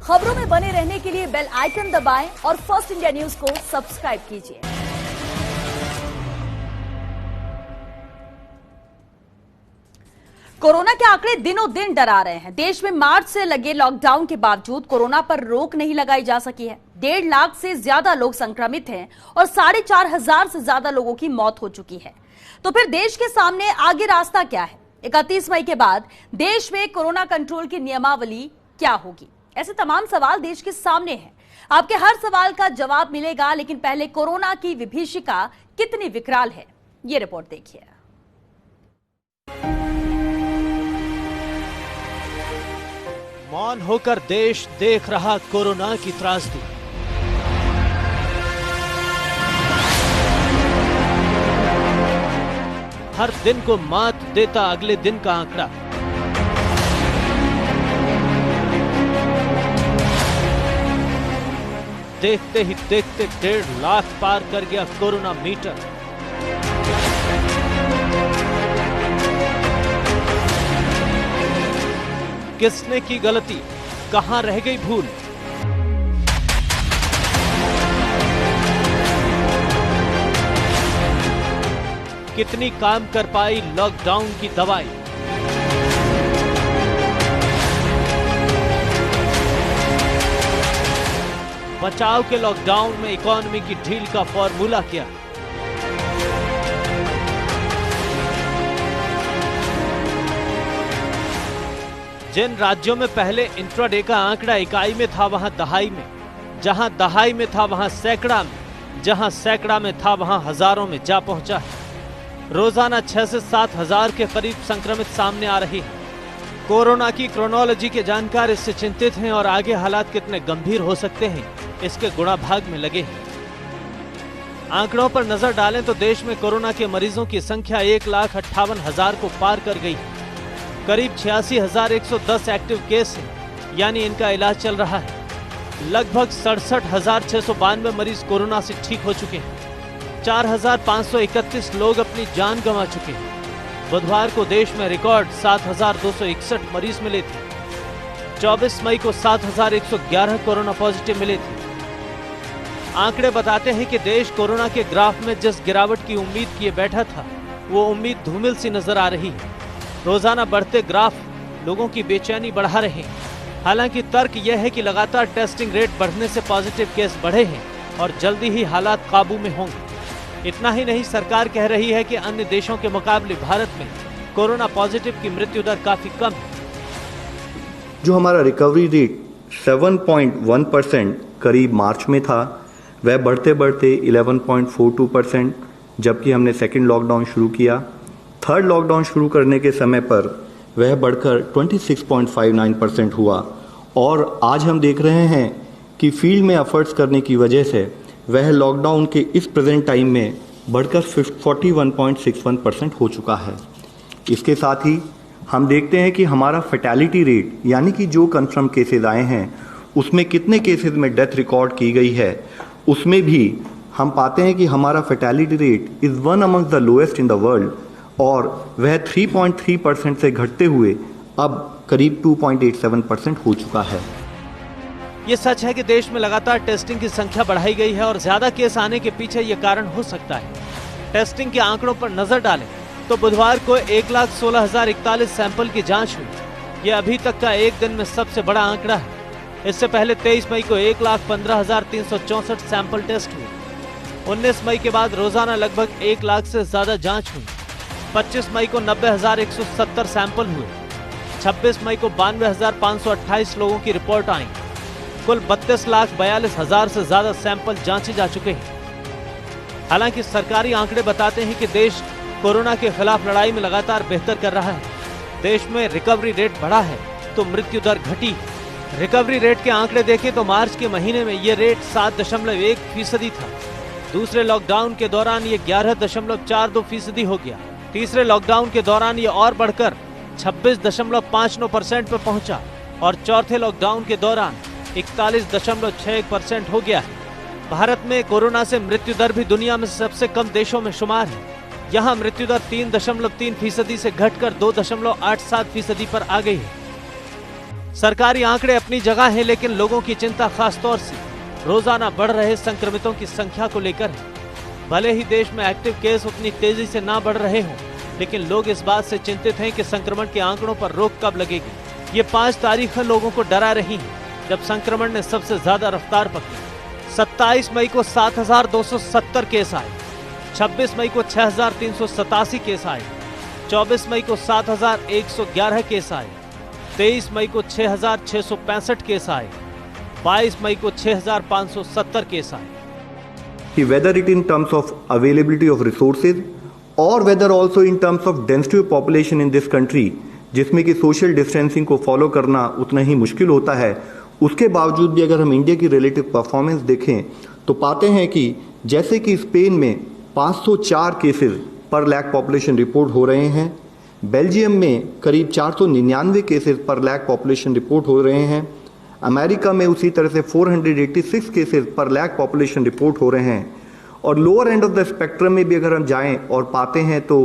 खबरों में बने रहने के लिए बेल आइकन दबाएं और फर्स्ट इंडिया न्यूज को सब्सक्राइब कीजिए। कोरोना के आंकड़े दिनों दिन डरा रहे हैं। देश में मार्च से लगे लॉकडाउन के बावजूद कोरोना पर रोक नहीं लगाई जा सकी है। 1.5 लाख से ज्यादा लोग संक्रमित हैं और 4,500 से ज्यादा लोगों की मौत हो चुकी है। तो फिर देश के सामने आगे रास्ता क्या है? 31 मई के बाद देश में कोरोना कंट्रोल की नियमावली क्या होगी? ऐसे तमाम सवाल देश के सामने हैं। आपके हर सवाल का जवाब मिलेगा, लेकिन पहले कोरोना की विभीषिका कितनी विकराल है, ये रिपोर्ट देखिए। मौन होकर देश देख रहा कोरोना की त्रासदी। हर दिन को मात देता अगले दिन का आंकड़ा। देखते ही देखते 1.5 लाख पार कर गया कोरोना मीटर। किसने की गलती, कहां रह गई भूल? कितनी काम कर पाई लॉकडाउन की दवाई? बचाव के लॉकडाउन में इकोनॉमी की ढील का फॉर्मूला क्या? जिन राज्यों में पहले इंट्राडे का आंकड़ा इकाई में था, वहां दहाई में, जहां दहाई में था वहां सैकड़ा में, जहां सैकड़ा में था वहां हजारों में जा पहुंचा है। रोजाना 6 से 7 हजार के करीब संक्रमित सामने आ रही है। कोरोना की क्रोनोलॉजी के जानकार इससे चिंतित हैं और आगे हालात कितने गंभीर हो सकते हैं इसके गुणाभाग में लगे हैं। आंकड़ों पर नजर डालें तो देश में कोरोना के मरीजों की संख्या 1,58,000 को पार कर गई। करीब 86,110 एक्टिव केस हैं, यानी इनका इलाज चल रहा है। लगभग 67,692 मरीज कोरोना से ठीक हो चुके हैं। 4,531 लोग अपनी जान गंवा चुके हैं। बुधवार को देश में रिकॉर्ड 7,261 मरीज मिले थे। 24 मई को 7,111 कोरोना पॉजिटिव मिले थे। आंकड़े बताते हैं कि देश कोरोना के ग्राफ में जिस गिरावट की उम्मीद किए बैठा था, वो उम्मीद धूमिल सी नजर आ रही है। रोजाना बढ़ते ग्राफ लोगों की बेचैनी बढ़ा रहे हैं। हालांकि तर्क यह है कि लगातार टेस्टिंग रेट बढ़ने से पॉजिटिव केस बढ़े हैं और जल्दी ही हालात काबू में होंगे। इतना ही नहीं, सरकार कह रही है कि अन्य देशों के मुकाबले भारत में कोरोना पॉजिटिव की मृत्यु दर काफी कम है। जो हमारा रिकवरी रेट 7.1% करीब मार्च में था, वह बढ़ते बढ़ते 11.42%, जबकि हमने सेकेंड लॉकडाउन शुरू किया। थर्ड लॉकडाउन शुरू करने के समय पर वह बढ़कर 26.59% हुआ और आज हम देख रहे हैं कि फील्ड में एफर्ट्स करने की वजह से वह लॉकडाउन के इस प्रेजेंट टाइम में बढ़कर 41.61% हो चुका है। इसके साथ ही हम देखते हैं कि हमारा फैटेलिटी रेट, यानी कि जो कन्फर्म केसेस आए हैं उसमें कितने केसेस में डेथ रिकॉर्ड की गई है, उसमें भी हम पाते हैं कि हमारा fatality rate is one among the lowest in the world और वह 3.3% से घटते हुए अब करीब 2.87% हो चुका है। ये सच है कि देश में लगातार टेस्टिंग की संख्या बढ़ाई गई है और ज्यादा केस आने के पीछे ये कारण हो सकता है। टेस्टिंग के आंकड़ों पर नजर डालें तो बुधवार को 1,16,041 सैंपल की जांच हुई। ये अभी तक का एक दिन में सबसे बड़ा आंकड़ा है। इससे पहले 23 मई को 1,15,364 सैंपल टेस्ट हुए। 19 मई के बाद रोजाना लगभग 1 लाख से ज्यादा जांच हुई। 25 मई को 90,170 सैंपल हुए। 26 मई को 92,528 लोगों की रिपोर्ट आई। कुल 32,42,000 से ज्यादा सैंपल जांचे जा चुके हैं। हालांकि सरकारी आंकड़े बताते हैं कि देश कोरोना के खिलाफ लड़ाई में लगातार बेहतर कर रहा है। देश में रिकवरी रेट बढ़ा है तो मृत्यु दर घटी। रिकवरी रेट के आंकड़े देखें तो मार्च के महीने में ये रेट 7.1% था। दूसरे लॉकडाउन के दौरान ये 11.42% हो गया। तीसरे लॉकडाउन के दौरान ये और बढ़कर 26.59% पर पहुंचा और चौथे लॉकडाउन के दौरान 41.61% हो गया है। भारत में कोरोना से मृत्यु दर भी दुनिया में सबसे कम देशों में शुमार है। यहाँ मृत्यु दर 3.3% से घटकर 2.87% पर आ गई है। सरकारी आंकड़े अपनी जगह हैं, लेकिन लोगों की चिंता खास तौर से रोजाना बढ़ रहे संक्रमितों की संख्या को लेकर है। भले ही देश में एक्टिव केस उतनी तेजी से ना बढ़ रहे हों, लेकिन लोग इस बात से चिंतित हैं कि संक्रमण के आंकड़ों पर रोक कब लगेगी। ये 5 तारीखें लोगों को डरा रही हैं, जब संक्रमण ने सबसे ज्यादा रफ्तार पकड़ी। 27 मई को 7,270 केस आए, 26 मई को 6,387 केस आए, 24 मई को 7,111 केस आए, 23 मई को 6,665 केस आए, 22 मई को 6,570 केस आए। Whether it in terms of availability of resources or whether also in terms of density of population in this country, जिसमें कि सोशल डिस्टेंसिंग को फॉलो करना उतना ही मुश्किल होता है, उसके बावजूद भी अगर हम इंडिया की रिलेटिव परफॉर्मेंस देखें तो पाते हैं कि जैसे कि स्पेन में 504 केसेस पर लाख पॉपुलेशन रिपोर्ट हो रहे हैं, बेल्जियम में करीब 499 केसेस पर लाख पॉपुलेशन रिपोर्ट हो रहे हैं, अमेरिका में उसी तरह से 486 केसेस पर लाख पॉपुलेशन रिपोर्ट हो रहे हैं, और lower end of the spectrum में भी अगर हम जाएं और पाते हैं तो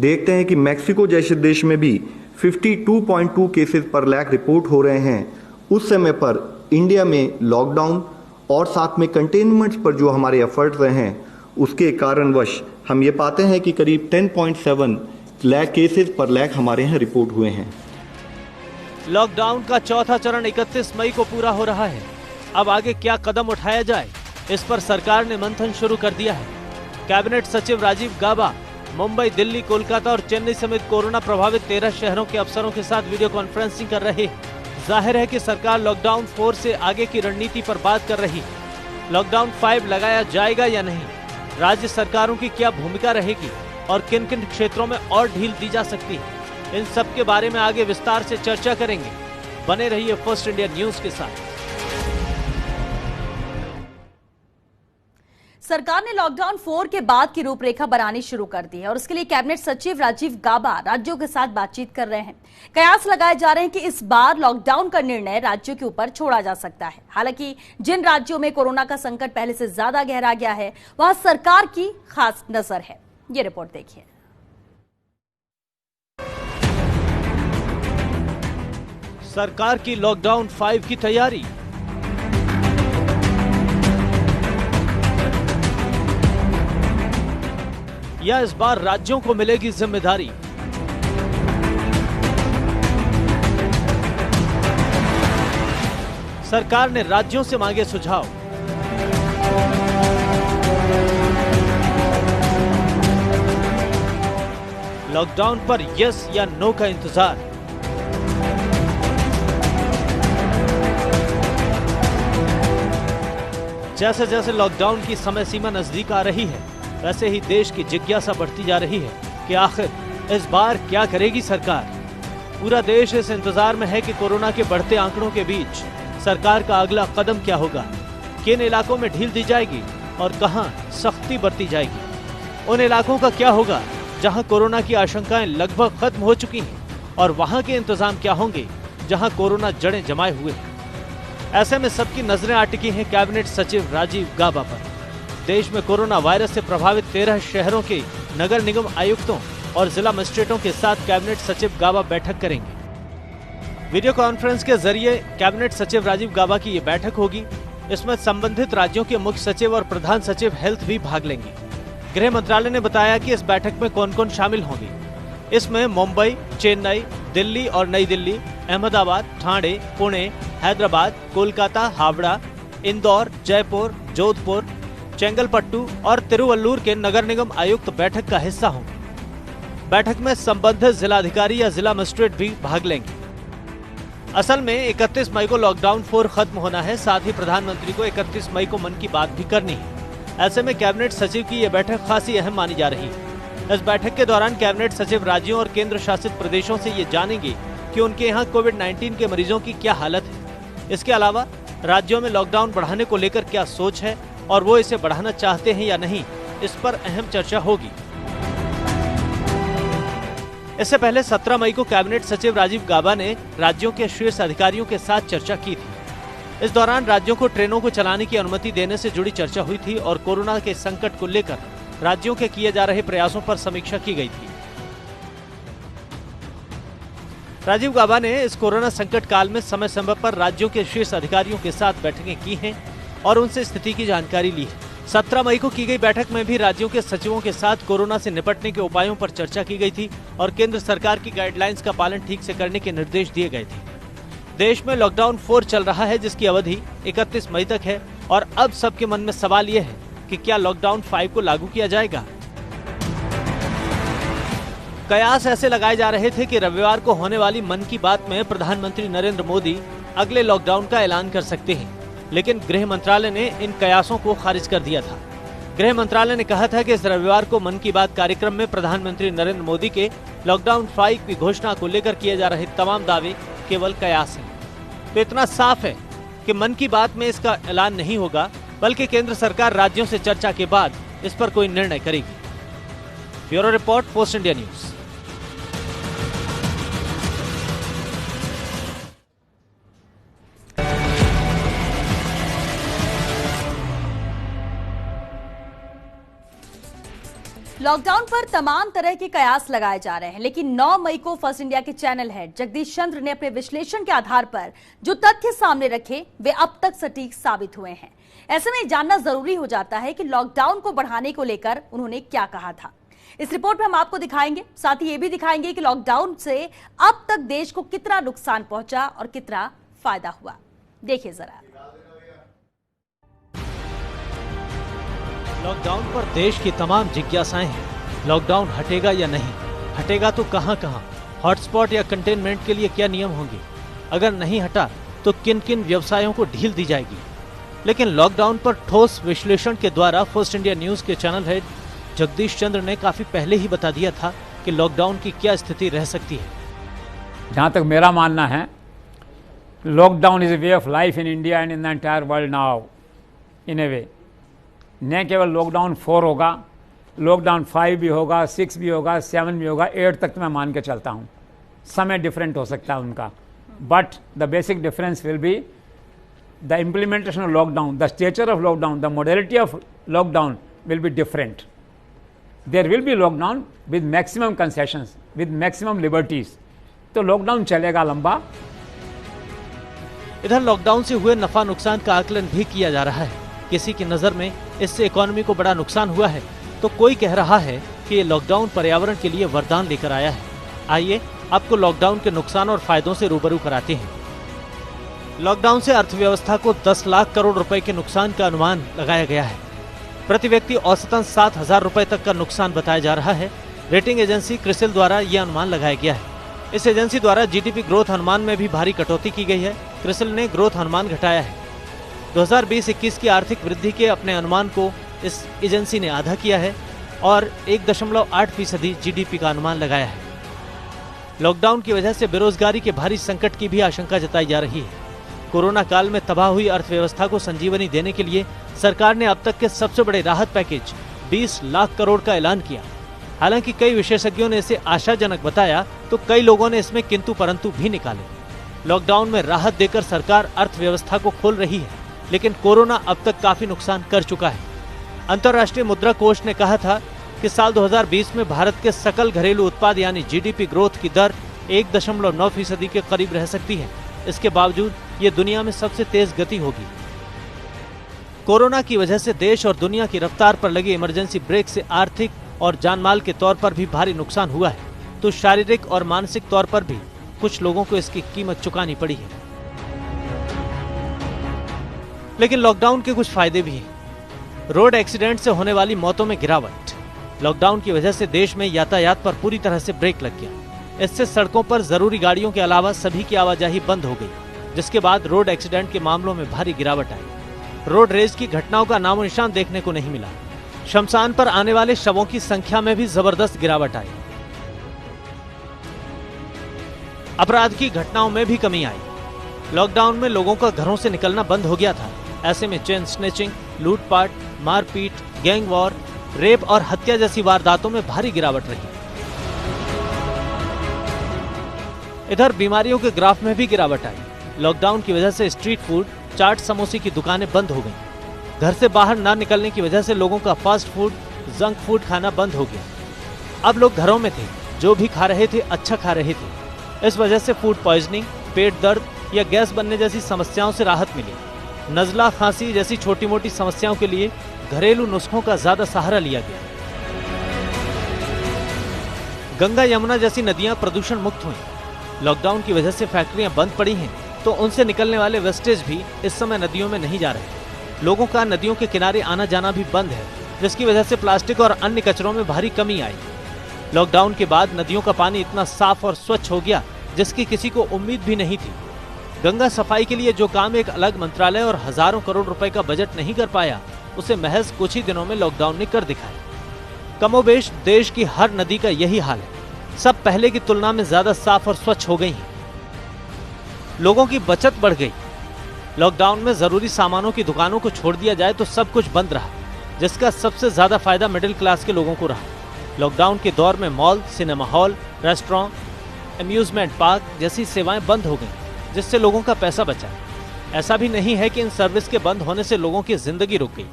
देखते हैं कि मैक्सिको जैसे देश में भी 52.2 केसेस पर लाख रिपोर्ट हो रहे हैं। उस समय पर इंडिया में लॉकडाउन और साथ में कंटेनमेंट्स पर जो हमारे एफर्ट्स रहे हैं, उसके कारणवश हम ये पाते हैं कि करीब 10.7 लाख केसेस पर लाख हमारे यहाँ रिपोर्ट हुए हैं। लॉकडाउन का चौथा चरण 31 मई को पूरा हो रहा है। अब आगे क्या कदम उठाया जाए, इस पर सरकार ने मंथन शुरू कर दिया है। कैबिनेट सचिव राजीव गाबा मुंबई, दिल्ली, कोलकाता और चेन्नई समेत कोरोना प्रभावित 13 शहरों के अफसरों के साथ वीडियो कॉन्फ्रेंसिंग कर रहे हैं। जाहिर है कि सरकार लॉकडाउन 4 से आगे की रणनीति पर बात कर रही है। लॉकडाउन 5 लगाया जाएगा या नहीं, राज्य सरकारों की क्या भूमिका रहेगी और किन किन क्षेत्रों में और ढील दी जा सकती है, इन सब के बारे में आगे विस्तार से चर्चा करेंगे। बने रहिए फर्स्ट इंडिया न्यूज के साथ। सरकार ने लॉकडाउन 4 के बाद की रूपरेखा बनानी शुरू कर दी है और उसके लिए कैबिनेट सचिव राजीव गाबा राज्यों के साथ बातचीत कर रहे हैं। कयास लगाए जा रहे हैं कि इस बार लॉकडाउन का निर्णय राज्यों के ऊपर छोड़ा जा सकता है। हालांकि जिन राज्यों में कोरोना का संकट पहले से ज्यादा गहरा गया है, वहां सरकार की खास नजर है। ये रिपोर्ट देखिए। सरकार की लॉकडाउन 5 की तैयारी। या इस बार राज्यों को मिलेगी जिम्मेदारी। सरकार ने राज्यों से मांगे सुझाव। लॉकडाउन पर यस या नो का इंतजार। जैसे जैसे लॉकडाउन की समय सीमा नजदीक आ रही है, वैसे ही देश की जिज्ञासा बढ़ती जा रही है कि आखिर इस बार क्या करेगी सरकार। पूरा देश इस इंतजार में है कि कोरोना के बढ़ते आंकड़ों के बीच सरकार का अगला कदम क्या होगा, किन इलाकों में ढील दी जाएगी और कहां सख्ती बरती जाएगी। उन इलाकों का क्या होगा जहां कोरोना की आशंकाएं लगभग खत्म हो चुकी हैं और वहां के इंतजाम क्या होंगे जहां कोरोना जड़ें जमाए हुए हैं। ऐसे में सबकी नजरें अटकी हैं कैबिनेट सचिव राजीव गाबा पर। देश में कोरोना वायरस से प्रभावित 13 शहरों के नगर निगम आयुक्तों और जिला मजिस्ट्रेटों के साथ कैबिनेट सचिव गाबा बैठक करेंगे। वीडियो कॉन्फ्रेंस के जरिए कैबिनेट सचिव राजीव गाबा की ये बैठक होगी। इसमें संबंधित राज्यों के मुख्य सचिव और प्रधान सचिव हेल्थ भी भाग लेंगे। गृह मंत्रालय ने बताया कि इस बैठक में कौन कौन शामिल होंगे। इसमें मुंबई, चेन्नई, दिल्ली और नई दिल्ली, अहमदाबाद, ठाणे, पुणे, हैदराबाद, कोलकाता, हावड़ा, इंदौर, जयपुर, जोधपुर, चेंगलपट्टू और तिरुवल्लुर के नगर निगम आयुक्त बैठक का हिस्सा होंगे। बैठक में संबंधित जिलाधिकारी या जिला मजिस्ट्रेट भी भाग लेंगे। असल में 31 मई को लॉकडाउन 4 खत्म होना है। साथ ही प्रधानमंत्री को 31 मई को मन की बात भी करनी है। ऐसे में कैबिनेट सचिव की यह बैठक खासी अहम मानी जा रही है। इस बैठक के दौरान कैबिनेट सचिव राज्यों और केंद्र शासित प्रदेशों से ये जानेंगे कि उनके यहाँ कोविड-19 के मरीजों की क्या हालत है। इसके अलावा राज्यों में लॉकडाउन बढ़ाने को लेकर क्या सोच है और वो इसे बढ़ाना चाहते हैं या नहीं, इस पर अहम चर्चा होगी। इससे पहले 17 मई को कैबिनेट सचिव राजीव गाबा ने राज्यों के शीर्ष अधिकारियों के साथ चर्चा की थी। इस दौरान राज्यों को ट्रेनों को चलाने की अनुमति देने से जुड़ी चर्चा हुई थी और कोरोना के संकट को लेकर राज्यों के किए जा रहे प्रयासों पर समीक्षा की गई थी। राजीव गाबा ने इस कोरोना संकट काल में समय समय पर राज्यों के शीर्ष अधिकारियों के साथ बैठकें की हैं और उनसे स्थिति की जानकारी ली है। 17 मई को की गई बैठक में भी राज्यों के सचिवों के साथ कोरोना से निपटने के उपायों पर चर्चा की गई थी और केंद्र सरकार की गाइडलाइंस का पालन ठीक से करने के निर्देश दिए गए थे। देश में लॉकडाउन 4 चल रहा है, जिसकी अवधि 31 मई तक है और अब सबके मन में सवाल ये है कि क्या लॉकडाउन 5 को लागू किया जाएगा। कयास ऐसे लगाए जा रहे थे कि रविवार को होने वाली मन की बात में प्रधानमंत्री नरेंद्र मोदी अगले लॉकडाउन का ऐलान कर सकते हैं, लेकिन गृह मंत्रालय ने इन कयासों को खारिज कर दिया था। गृह मंत्रालय ने कहा था कि इस रविवार को मन की बात कार्यक्रम में प्रधानमंत्री नरेंद्र मोदी के लॉकडाउन 5 की घोषणा को लेकर किए जा रहे तमाम दावे केवल कयास हैं। तो इतना साफ है कि मन की बात में इसका ऐलान नहीं होगा, बल्कि केंद्र सरकार राज्यों से चर्चा के बाद इस पर कोई निर्णय करेगी। Bureau report, post India news. Lockdown पर तमाम तरह के कयास लगाए जा रहे हैं, लेकिन 9 मई को फर्स्ट इंडिया के चैनल हेड जगदीश चंद्र ने अपने विश्लेषण के आधार पर जो तथ्य सामने रखे वे अब तक सटीक साबित हुए हैं। ऐसे में जानना जरूरी हो जाता है कि लॉकडाउन को बढ़ाने को लेकर उन्होंने क्या कहा था। इस रिपोर्ट में हम आपको दिखाएंगे, साथ ही ये भी दिखाएंगे कि लॉकडाउन से अब तक देश को कितना नुकसान पहुंचा और कितना फायदा हुआ। देखिए जरा। लॉकडाउन पर देश की तमाम जिज्ञासाएं हैं। लॉकडाउन हटेगा या नहीं, हटेगा तो कहां कहां, हॉटस्पॉट या कंटेनमेंट के लिए क्या नियम होंगे, अगर नहीं हटा तो किन किन व्यवसायों को ढील दी जाएगी। लेकिन लॉकडाउन पर ठोस विश्लेषण के द्वारा फर्स्ट इंडिया न्यूज के चैनल हेड जगदीश चंद्र ने काफी पहले ही बता दिया था कि लॉकडाउन की क्या स्थिति रह सकती है। जहाँ तक मेरा मानना है, lockdown is a way of life in India and in the entire world now in a way. न केवल लॉकडाउन 4 होगा, लॉकडाउन 5 भी होगा, 6 भी होगा, 7 भी होगा, 8 तक तो मैं मान के चलता हूँ। समय डिफरेंट हो सकता है उनका, but the basic difference will be the implementation of lockdown, the stature of lockdown, the modality of lockdown will be different. There will be lockdown with maximum concessions, with maximum liberties. तो lockdown चलेगा लंबा। इधर lockdown से हुए नफा नुकसान का आकलन भी किया जा रहा है। किसी की नजर में इससे इकोनॉमी को बड़ा नुकसान हुआ है, तो कोई कह रहा है कि ये लॉकडाउन पर्यावरण के लिए वरदान लेकर आया है। आइए आपको लॉकडाउन के नुकसान और फायदों से रूबरू कराते हैं। लॉकडाउन से अर्थव्यवस्था को 10 लाख करोड़ रुपए के नुकसान का अनुमान लगाया गया है। प्रति व्यक्ति औसतन 7,000 रुपए तक का नुकसान बताया जा रहा है। रेटिंग एजेंसी क्रिसिल द्वारा यह अनुमान लगाया गया है। इस एजेंसी द्वारा जीडीपी ग्रोथ अनुमान में भी भारी कटौती की गई है। क्रिसिल ने ग्रोथ अनुमान घटाया है। 2020-21 की आर्थिक वृद्धि के अपने अनुमान को इस एजेंसी ने आधा किया है और 1.8% जीडीपी का अनुमान लगाया है। लॉकडाउन की वजह से बेरोजगारी के भारी संकट की भी आशंका जताई जा रही है। कोरोना काल में तबाह हुई अर्थव्यवस्था को संजीवनी देने के लिए सरकार ने अब तक के सबसे बड़े राहत पैकेज 20 लाख करोड़ का ऐलान किया। हालांकि कई विशेषज्ञों ने इसे आशाजनक बताया, तो कई लोगों ने इसमें किंतु परंतु भी निकाले। लॉकडाउन में राहत देकर सरकार अर्थव्यवस्था को खोल रही है, लेकिन कोरोना अब तक काफी नुकसान कर चुका है। अंतर्राष्ट्रीय मुद्रा कोष ने कहा था कि साल 2020 में भारत के सकल घरेलू उत्पाद यानी जीडीपी ग्रोथ की दर 1.9% के करीब रह सकती है। इसके बावजूद ये दुनिया में सबसे तेज गति होगी। कोरोना की वजह से देश और दुनिया की रफ्तार पर लगे इमरजेंसी ब्रेक से आर्थिक और जानमाल के तौर पर भी भारी नुकसान हुआ है, तो शारीरिक और मानसिक तौर पर भी कुछ लोगों को इसकी कीमत चुकानी पड़ी है। लेकिन लॉकडाउन के कुछ फायदे भी हैं। रोड एक्सीडेंट से होने वाली मौतों में गिरावट। लॉकडाउन की वजह से देश में यातायात पर पूरी तरह से ब्रेक लग गया। इससे सड़कों पर जरूरी गाड़ियों के अलावा सभी की आवाजाही बंद हो गई, जिसके बाद रोड एक्सीडेंट के मामलों में भारी गिरावट आई। रोड रेज की घटनाओं का नामो निशान देखने को नहीं मिला। शमशान पर आने वाले शवों की संख्या में भी जबरदस्त गिरावट आई। अपराध की घटनाओं में भी कमी आई। लॉकडाउन में लोगों का घरों से निकलना बंद हो गया था। ऐसे में चेन स्नैचिंग, लूटपाट, मारपीट, गैंग वॉर, रेप और हत्या जैसी वारदातों में भारी गिरावट रही। इधर बीमारियों के ग्राफ में भी गिरावट आई। लॉकडाउन की वजह से स्ट्रीट फूड, चाट समोसे की दुकानें बंद हो गईं। घर से बाहर ना निकलने की वजह से लोगों का फास्ट फूड, जंक फूड खाना बंद हो गया। अब लोग घरों में थे, जो भी खा रहे थे अच्छा खा रहे थे। इस वजह से फूड पॉइजनिंग, पेट दर्द या गैस बनने जैसी समस्याओं से राहत मिली। नज़ला, खांसी जैसी छोटी मोटी समस्याओं के लिए घरेलू नुस्खों का ज्यादा सहारा लिया गया। गंगा यमुना जैसी नदियां प्रदूषण मुक्त हुई। लॉकडाउन की वजह से फैक्ट्रियां बंद पड़ी हैं, तो उनसे निकलने वाले वेस्टेज भी इस समय नदियों में नहीं जा रहे। लोगों का नदियों के किनारे आना जाना भी बंद है, जिसकी वजह से प्लास्टिक और अन्य कचरों में भारी कमी आई। लॉकडाउन के बाद नदियों का पानी इतना साफ और स्वच्छ हो गया जिसकी किसी को उम्मीद भी नहीं थी। गंगा सफाई के लिए जो काम एक अलग मंत्रालय और हजारों करोड़ रुपए का बजट नहीं कर पाया, उसे महज कुछ ही दिनों में लॉकडाउन ने कर दिखाया। कमोबेश देश की हर नदी का यही हाल है। सब पहले की तुलना में ज्यादा साफ और स्वच्छ हो गई हैं। लोगों की बचत बढ़ गई। लॉकडाउन में जरूरी सामानों की दुकानों को छोड़ दिया जाए तो सब कुछ बंद रहा, जिसका सबसे ज्यादा फायदा मिडिल क्लास के लोगों को रहा। लॉकडाउन के दौर में mall, cinema hall, restaurant, amusement park जैसी सेवाएं बंद हो गईं, जिससे लोगों का पैसा बचा। ऐसा भी नहीं है कि इन सर्विस के बंद होने से लोगों की जिंदगी रुक गई।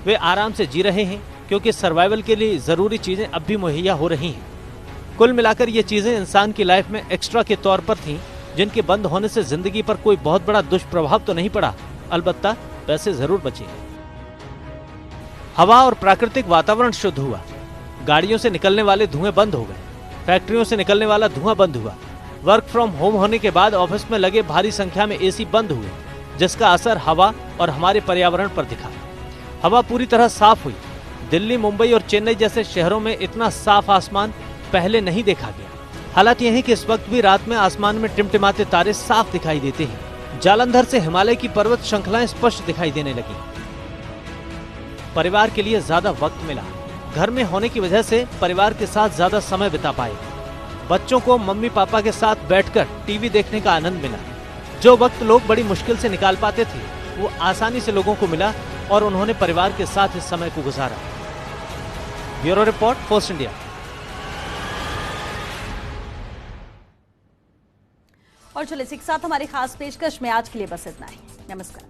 वे आराम से जी रहे हैं, क्योंकि सर्वाइवल के लिए जरूरी चीजें अब भी मुहैया हो रही हैं। कुल मिलाकर ये चीजें इंसान की लाइफ में एक्स्ट्रा के तौर पर थीं, जिनके बंद होने से जिंदगी पर कोई बहुत बड़ा दुष्प्रभाव तो नहीं पड़ा, अलबत्ता पैसे जरूर बचे। हवा और प्राकृतिक वातावरण शुद्ध हुआ। गाड़ियों से निकलने वाले धुएं बंद हो गए। फैक्ट्रियों से निकलने वाला धुआं बंद हुआ। वर्क फ्रॉम होम होने के बाद ऑफिस में लगे भारी संख्या में एसी बंद हुए, जिसका असर हवा और हमारे पर्यावरण पर दिखा। हवा पूरी तरह साफ हुई। दिल्ली, मुंबई और चेन्नई जैसे शहरों में इतना साफ आसमान पहले नहीं देखा गया। हालात यह है कि इस वक्त भी रात में आसमान में टिमटिमाते तारे साफ दिखाई देते हैं। जालंधर से हिमालय की पर्वत श्रृंखलाएं स्पष्ट दिखाई देने लगी। परिवार के लिए ज्यादा वक्त मिला। घर में होने की वजह से परिवार के साथ ज्यादा समय बिता पाए। बच्चों को मम्मी पापा के साथ बैठकर टीवी देखने का आनंद मिला। जो वक्त लोग बड़ी मुश्किल से निकाल पाते थे, वो आसानी से लोगों को मिला और उन्होंने परिवार के साथ इस समय को गुजारा। Bureau report, post India. और चलिए इसी के साथ हमारी खास पेशकश में आज के लिए बस इतना ही। नमस्कार।